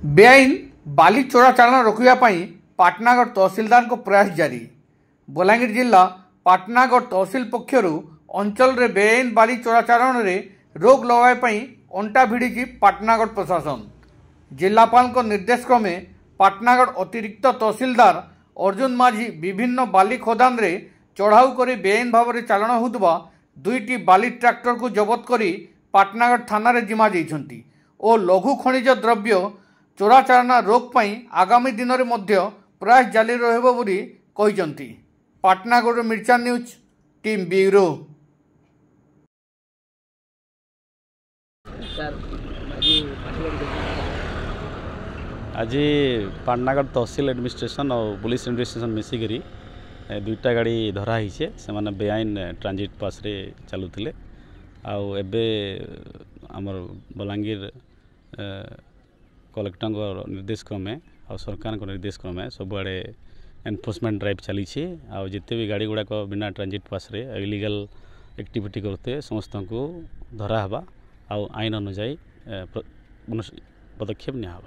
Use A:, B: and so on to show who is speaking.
A: बेआईन बाली चोराचालान रोकने पाटनागढ़ तहसिलदार को प्रयास जारी। बलांगीर जिला पाटनागढ़ तहसिल पक्षर अंचल रे बेआईन बाली चोराचालान रे रोक लगाई अंटा भिड़ी पाटनागढ़ प्रशासन। जिलापाल निर्देश क्रमे पाटनागढ़ अतिरिक्त तहसिलदार अर्जुन माझी विभिन्न बाली खोदान रे चढ़ाऊ कर बेआईन भाव में चालाण होता दुईटी बाली ट्रैक्टर को जबत कर पाटनागढ़ थाना रे जिमा देइछंती और लघु खनिज द्रव्य चोराचालान रोक आगामी दिन में प्रयास जारी रहिबो बोली कहिसंती। पाटनागढ़ मिर्चा न्यूज टीम ब्यूरो।
B: आज पाटनागढ़ तहसिल एडमिनिस्ट्रेशन और पुलिस एडमिनिस्ट्रेशन मिसिकी दुईटा गाड़ी धराही से बेआईन ट्रांजिट पास रे चलुले आबे आमर बलांगीर कलेक्टर निर्देश क्रमे और सरकार निर्देश क्रमे सबुआड़े एनफोर्समेंट ड्राइव चली जिते भी गाड़ी गुड़ाक बिना ट्रांजिट पास रे इलीगल एक्टिविटी करते समस्त को धराहबा आईन अनुजाई पदक्षेप निया।